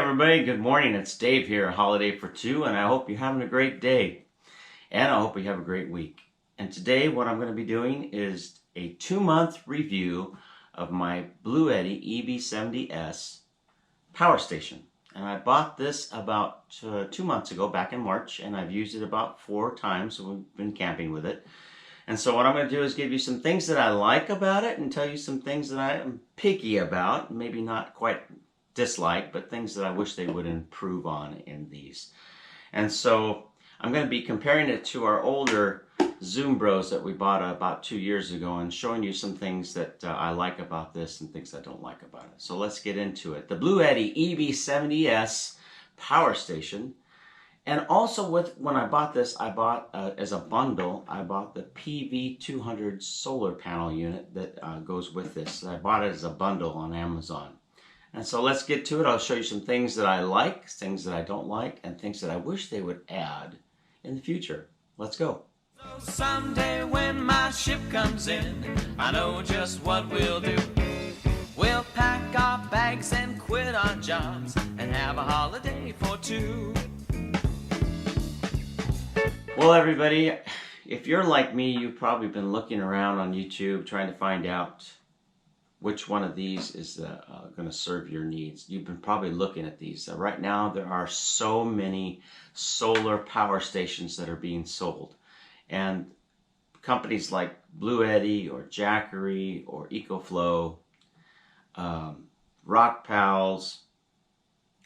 everybody, good morning. It's Dave here, Holiday for Two, and I hope you're having a great day. And I hope you have a great week. And today what I'm going to be doing is a 2-month review of my Bluetti EB70s power station. And I bought this about 2 months ago, back in March, and I've used it about 4 times, so we've been camping with it. And so what I'm going to do is give you some things that I like about it and tell you some things that I am picky about, maybe not quite dislike, but things that I wish they would improve on in these. And so I'm going to be comparing it to our older Zoom Bros that we bought about 2 years ago and showing you some things that I like about this and things I don't like about it. So let's get into it. The Bluetti EB70s power station. And also when I bought this, I bought as a bundle, I bought the PV200 solar panel unit that goes with this. I bought it as a bundle on Amazon. And so let's get to it. I'll show you some things that I like, things that I don't like, and things that I wish they would add in the future. Let's go. So someday when my ship comes in, I know just what we'll do. We'll pack our bags and quit our jobs and have a holiday for two. Well, everybody, if you're like me, you've probably been looking around on YouTube trying to find out which one of these is going to serve your needs. You've been probably looking at these. Right now, there are so many solar power stations that are being sold. And companies like Bluetti or Jackery or EcoFlow, Rock Pals,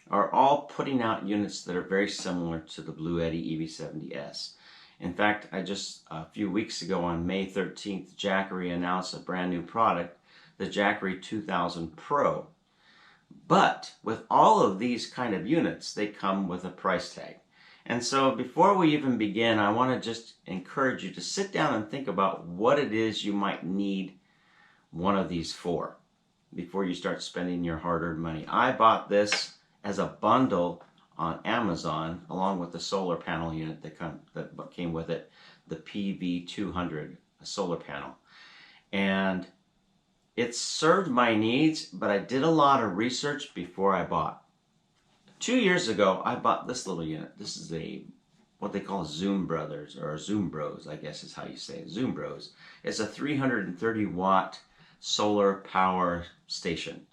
are all putting out units that are very similar to the Bluetti EB70s. In fact, a few weeks ago on May 13th, Jackery announced a brand new product, the Jackery 2000 Pro. But with all of these kind of units, they come with a price tag. And so before we even begin, I want to just encourage you to sit down and think about what it is you might need one of these for before you start spending your hard-earned money. I bought this as a bundle on Amazon along with the solar panel unit that came with it, the PV200 solar panel. And it served my needs, but I did a lot of research before I bought. 2 years ago, I bought this little unit. This is what they call Zoom Brothers, or Zoom Bros, I guess is how you say it, Zoom Bros. It's a 330 watt solar power station.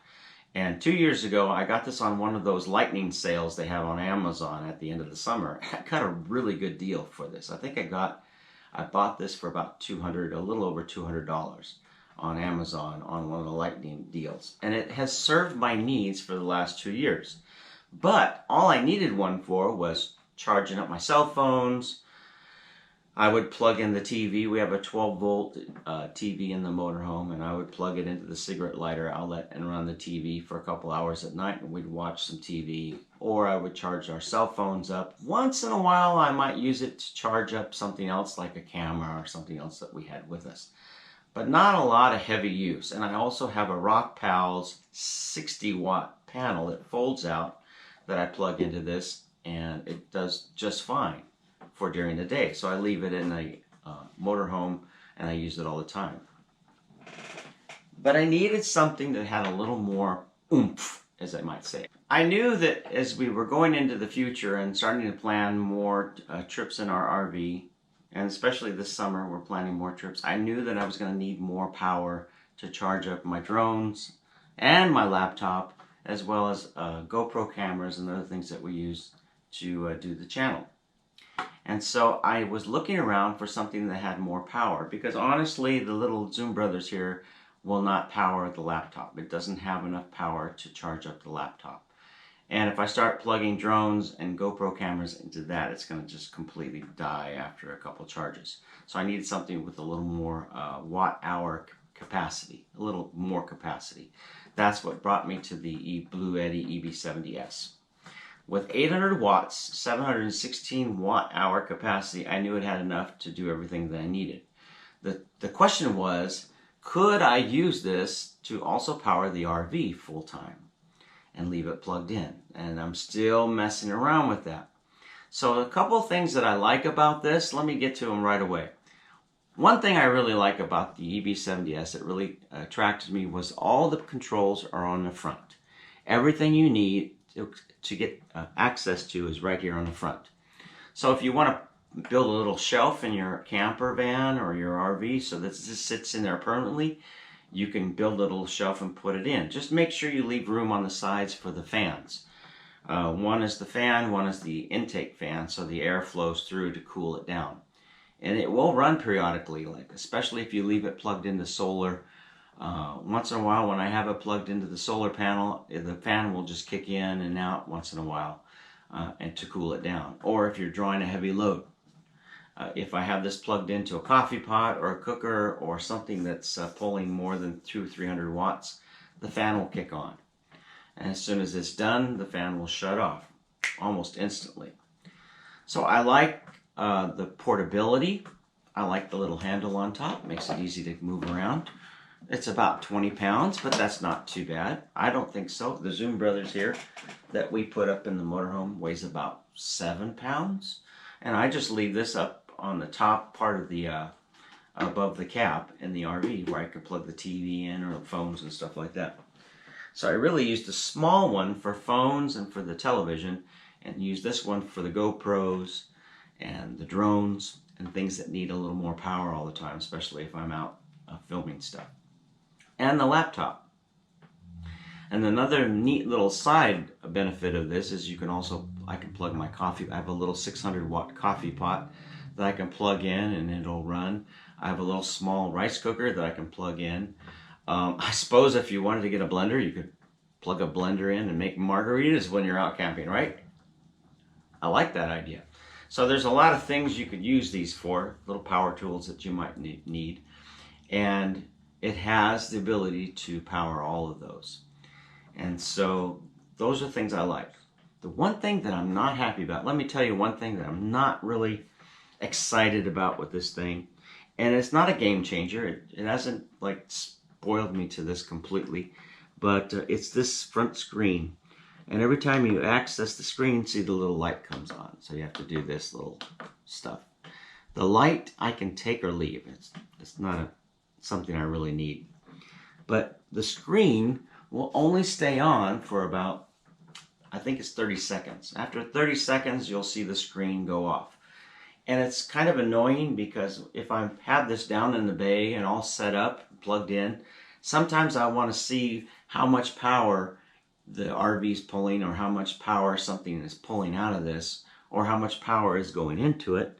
And 2 years ago, I got this on one of those lightning sales they have on Amazon at the end of the summer. I got a really good deal for this. I think I bought this for about a little over $200 on Amazon on one of the lightning deals. And it has served my needs for the last 2 years. But all I needed one for was charging up my cell phones. I would plug in the TV. We have a 12-volt TV in the motorhome, and I would plug it into the cigarette lighter outlet and run the TV for a couple hours at night, and we'd watch some TV. Or I would charge our cell phones up. Once in a while, I might use it to charge up something else like a camera or something else that we had with us. But not a lot of heavy use. And I also have a Rock Pals 60-watt panel that folds out that I plug into this, and it does just fine for during the day. So I leave it in a motorhome, and I use it all the time. But I needed something that had a little more oomph, as I might say. I knew that as we were going into the future and starting to plan more trips in our RV, and especially this summer, we're planning more trips, I knew that I was going to need more power to charge up my drones and my laptop, as well as GoPro cameras and other things that we use to do the channel. And so I was looking around for something that had more power, because honestly, the little Zoom Brothers here will not power the laptop. It doesn't have enough power to charge up the laptop. And if I start plugging drones and GoPro cameras into that, it's going to just completely die after a couple charges. So I needed something with a little more watt-hour capacity, a little more capacity. That's what brought me to the Bluetti EB70s. With 800 watts, 716 watt-hour capacity, I knew it had enough to do everything that I needed. The question was, could I use this to also power the RV full-time and leave it plugged in? And I'm still messing around with that. So a couple of things that I like about this, let me get to them right away. One thing I really like about the EB70s that really attracted me was all the controls are on the front. Everything you need to get access to is right here on the front. So if you want to build a little shelf in your camper van or your RV so that this sits in there permanently, you can build a little shelf and put it in. Just make sure you leave room on the sides for the fans. One is the fan, one is the intake fan, so the air flows through to cool it down. And it will run periodically, like especially if you leave it plugged into solar. Once in a while, when I have it plugged into the solar panel, the fan will just kick in and out once in a while and to cool it down. Or if you're drawing a heavy load. If I have this plugged into a coffee pot or a cooker or something that's pulling more than 200 or 300 watts, the fan will kick on. And as soon as it's done, the fan will shut off almost instantly. So I like the portability. I like the little handle on top. Makes it easy to move around. It's about 20 pounds, but that's not too bad. I don't think so. The Zoom Brothers here that we put up in the motorhome weighs about 7 pounds. And I just leave this up on the top part of the above the cap in the RV where I can plug the TV in or phones and stuff like that. So I really used the small one for phones and for the television, and use this one for the GoPros and the drones and things that need a little more power all the time, especially if I'm out filming stuff. And the laptop. And another neat little side benefit of this is I can plug my coffee. I have a little 600 watt coffee pot that I can plug in and it'll run. I have a little small rice cooker that I can plug in. I suppose if you wanted to get a blender, you could plug a blender in and make margaritas when you're out camping, right? I like that idea. So there's a lot of things you could use these for, little power tools that you might need. And it has the ability to power all of those. And so those are things I like. The one thing that I'm not happy about, let me tell you one thing that I'm not really excited about with this thing. And it's not a game changer. It hasn't like spoiled me to this completely. But it's this front screen. And every time you access the screen, see the little light comes on. So you have to do this little stuff. The light I can take or leave. It's not something I really need. But the screen will only stay on for about, I think it's 30 seconds. After 30 seconds, you'll see the screen go off. And it's kind of annoying because if I have this down in the bay and all set up, plugged in, sometimes I want to see how much power the RV is pulling or how much power something is pulling out of this or how much power is going into it.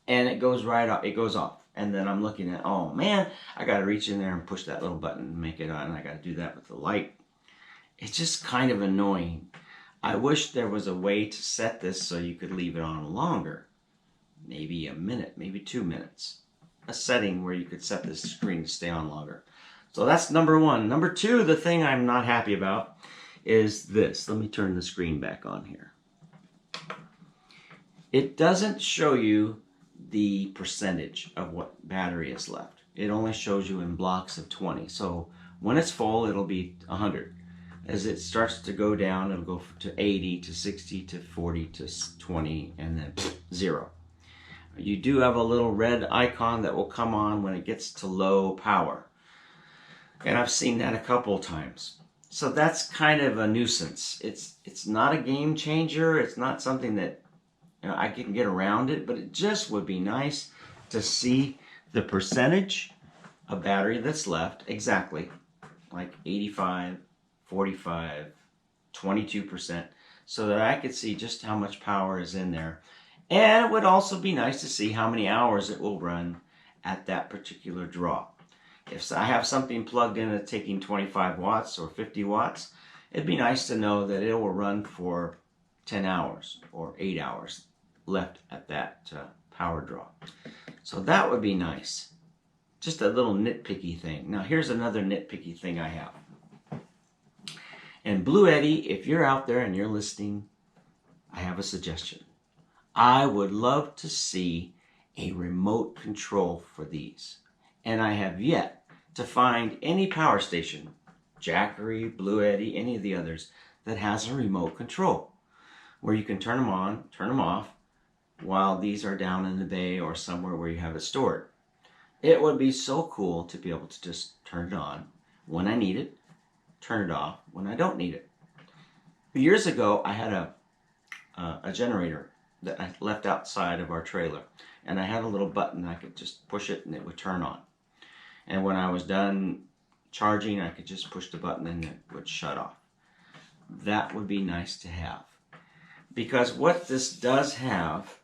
And it goes right off. It goes off. And then I'm looking at, oh man, I got to reach in there and push that little button and make it on. And I got to do that with the light. It's just kind of annoying. I wish there was a way to set this so you could leave it on longer. Maybe a minute, maybe 2 minutes. A setting where you could set this screen to stay on longer. So that's number one. Number two, the thing I'm not happy about is this. Let me turn the screen back on here. It doesn't show you the percentage of what battery is left. It only shows you in blocks of 20. So when it's full, it'll be 100. As it starts to go down, it'll go to 80, to 60, to 40, to 20, and then 0. You do have a little red icon that will come on when it gets to low power. And I've seen that a couple times. So that's kind of a nuisance. It's not a game changer. It's not something that I can get around it, but it just would be nice to see the percentage of battery that's left exactly, like 85, 45, 22%, so that I could see just how much power is in there. And it would also be nice to see how many hours it will run at that particular draw. If I have something plugged in that's taking 25 watts or 50 watts, it'd be nice to know that it will run for 10 hours or 8 hours left at that power draw. So that would be nice. Just a little nitpicky thing. Now here's another nitpicky thing I have. And Bluetti, if you're out there and you're listening, I have a suggestion. I would love to see a remote control for these. And I have yet to find any power station, Jackery, Bluetti, any of the others, that has a remote control where you can turn them on, turn them off, while these are down in the bay or somewhere where you have it stored. It would be so cool to be able to just turn it on when I need it, turn it off when I don't need it. Years ago, I had a generator that I left outside of our trailer, and I had a little button. I could just push it and it would turn on. And when I was done charging, I could just push the button and it would shut off. That would be nice to have. Because what this does have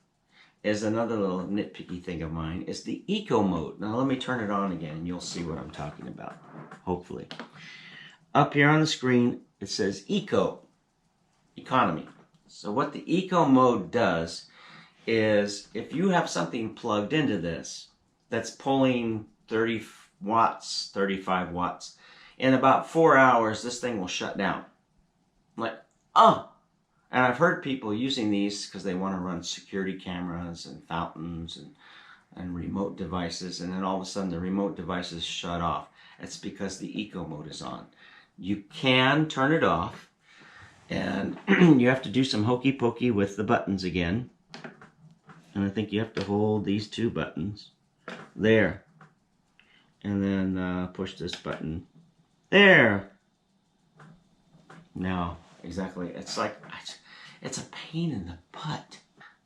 is another little nitpicky thing of mine, is the eco mode. Now let me turn it on again and you'll see what I'm talking about, hopefully. Up here on the screen, it says eco, economy. So what the eco mode does is, if you have something plugged into this that's pulling 30 watts, 35 watts, in about 4 hours, this thing will shut down. Like, oh! And I've heard people using these because they want to run security cameras and fountains and remote devices, and then all of a sudden the remote devices shut off. It's because the eco mode is on. You can turn it off, and you have to do some hokey pokey with the buttons again. And I think you have to hold these two buttons there, and then push this button there. Now, exactly, it's like, it's a pain in the butt,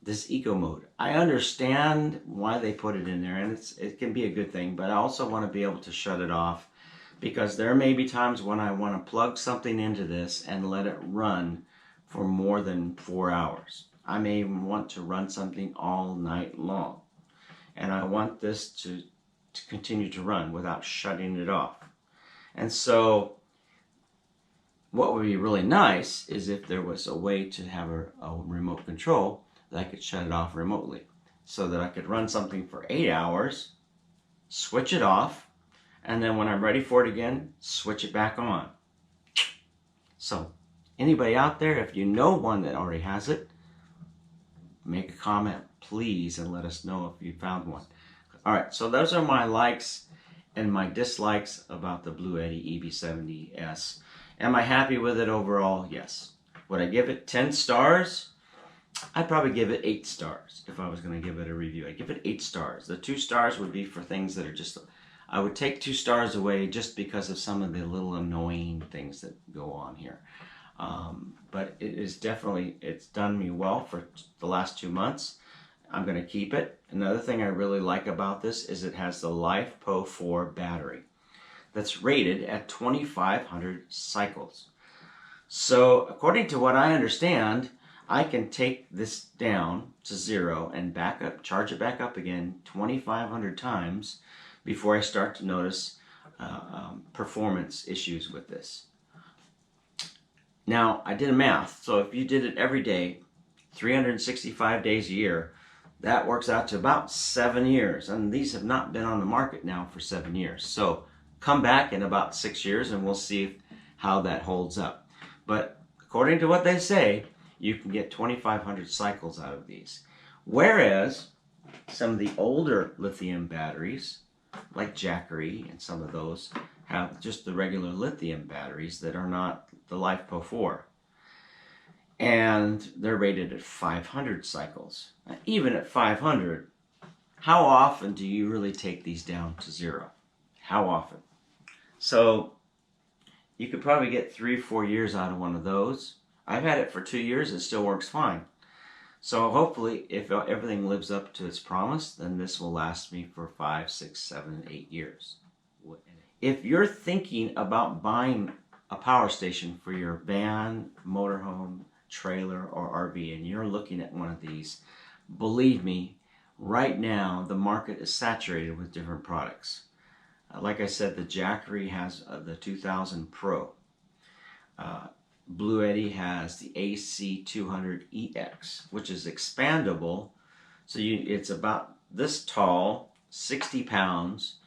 this eco mode. I understand why they put it in there, and it can be a good thing, but I also want to be able to shut it off, because there may be times when I want to plug something into this and let it run for more than 4 hours. I may even want to run something all night long, and I want this to continue to run without shutting it off. And so what would be really nice is if there was a way to have a remote control that I could shut it off remotely, so that I could run something for 8 hours, switch it off, and then when I'm ready for it again, switch it back on. So anybody out there, if you know one that already has it, make a comment, please, and let us know if you found one. All right, so those are my likes and my dislikes about the Bluetti EB70s. Am I happy with it overall? Yes. Would I give it 10 stars? I'd probably give it 8 stars if I was going to give it a review. I'd give it 8 stars. The 2 stars would be for things that are just, I would take 2 stars away just because of some of the little annoying things that go on here. But it is definitely, it's done me well for the last 2 months. I'm going to keep it. Another thing I really like about this is it has the LiFePO 4 battery that's rated at 2,500 cycles. So according to what I understand, I can take this down to 0 and back up, charge it back up again 2,500 times before I start to notice performance issues with this. Now, I did a math, so if you did it every day, 365 days a year, that works out to about 7 years. And these have not been on the market now for 7 years. So come back in about 6 years and we'll see how that holds up. But according to what they say, you can get 2,500 cycles out of these. Whereas some of the older lithium batteries, like Jackery and some of those, have just the regular lithium batteries that are not the LiFePO 4. And they're rated at 500 cycles. Now, even at 500, how often do you really take these down to 0? How often? So you could probably get 3 or 4 years out of one of those. I've had it for 2 years, it still works fine. So hopefully, if everything lives up to its promise, then this will last me for 5, 6, 7, 8 years. If you're thinking about buying a power station for your van, motorhome, trailer, or RV, and you're looking at one of these, believe me, right now the market is saturated with different products. Like I said, the Jackery has the 2000 Pro. Bluetti has the AC200EX, which is expandable. So it's about this tall, 60 pounds,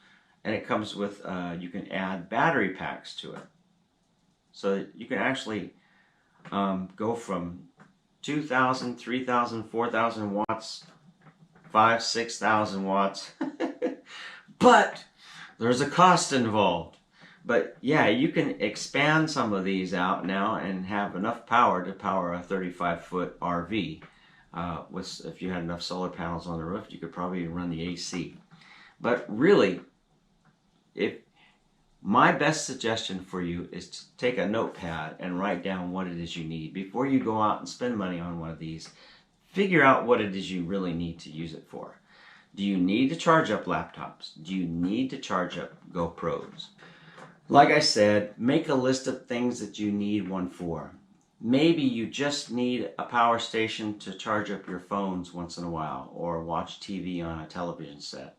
and it comes with, you can add battery packs to it. So you can actually go from 2,000, 3,000, 4,000 watts, 5,000, 6,000 watts. But there's a cost involved. But yeah, you can expand some of these out now and have enough power to power a 35-foot RV. If you had enough solar panels on the roof, you could probably run the AC. But really, if My best suggestion for you is to take a notepad and write down what it is you need. Before you go out and spend money on one of these, figure out what it is you really need to use it for. Do you need to charge up laptops? Do you need to charge up GoPros? Like I said, make a list of things that you need one for. Maybe you just need a power station to charge up your phones once in a while, or watch TV on a television set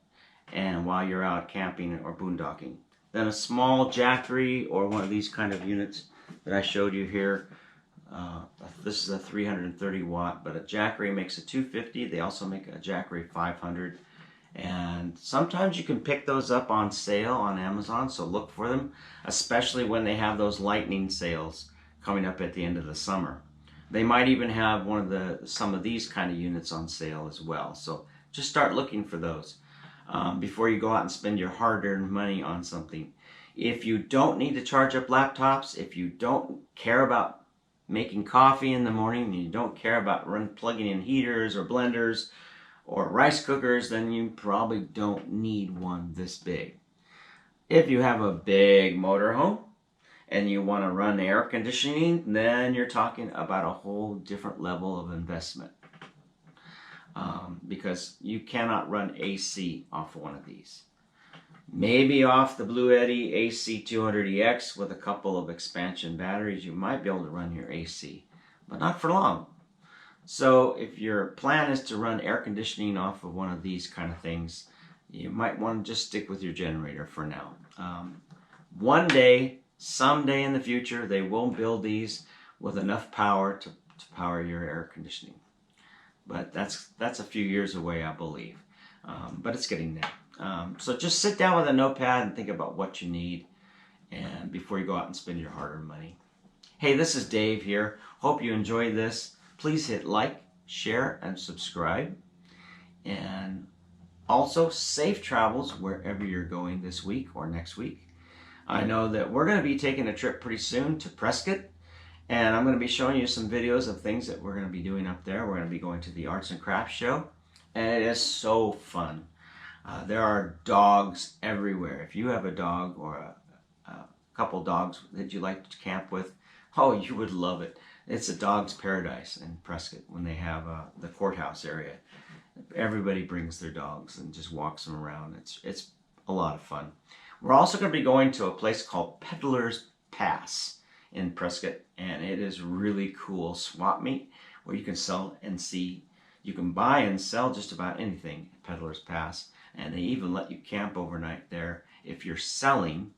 and while you're out camping or boondocking. Then a small Jackery or one of these kind of units that I showed you here. This is a 330 watt, but a Jackery makes a 250. They also make a Jackery 500. And sometimes you can pick those up on sale on Amazon, so look for them, especially when they have those lightning sales coming up at the end of the summer. They might even have some of these kind of units on sale as well. So just start looking for those before you go out and spend your hard-earned money on something. If you don't need to charge up laptops, if you don't care about making coffee in the morning, and you don't care about plugging in heaters or blenders or rice cookers, then you probably don't need one this big. If you have a big motorhome and you want to run air conditioning, then you're talking about a whole different level of investment. Because you cannot run AC off of one of these. Maybe off the Bluetti AC200EX with a couple of expansion batteries, you might be able to run your AC, but not for long. So if your plan is to run air conditioning off of one of these kind of things, you might want to just stick with your generator for now. One day, someday in the future, they will build these with enough power to power your air conditioning. But that's a few years away, I believe. But it's getting there. So just sit down with a notepad and think about what you need and before you go out and spend your hard-earned money. Hey, this is Dave here. Hope you enjoyed this. Please hit like, share, and subscribe. And also, safe travels wherever you're going this week or next week. I know that we're going to be taking a trip pretty soon to Prescott. And I'm going to be showing you some videos of things that we're going to be doing up there. We're going to be going to the Arts and Crafts Show. And it is so fun. There are dogs everywhere. If you have a dog or a couple dogs that you like to camp with, oh, you would love it. It's a dog's paradise in Prescott when they have the courthouse area. Everybody brings their dogs and just walks them around. It's a lot of fun. We're also going to be going to a place called Peddler's Pass in Prescott, and it is really cool swap meet where you can sell and see. You can buy and sell just about anything at Peddler's Pass, and they even let you camp overnight there. If you're selling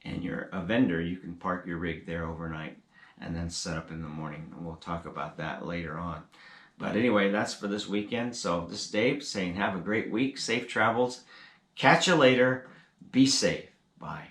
and you're a vendor, you can park your rig there overnight and then set up in the morning, and we'll talk about that later on. But anyway, that's for this weekend. So this is Dave saying have a great week, safe travels, catch you later, be safe, bye.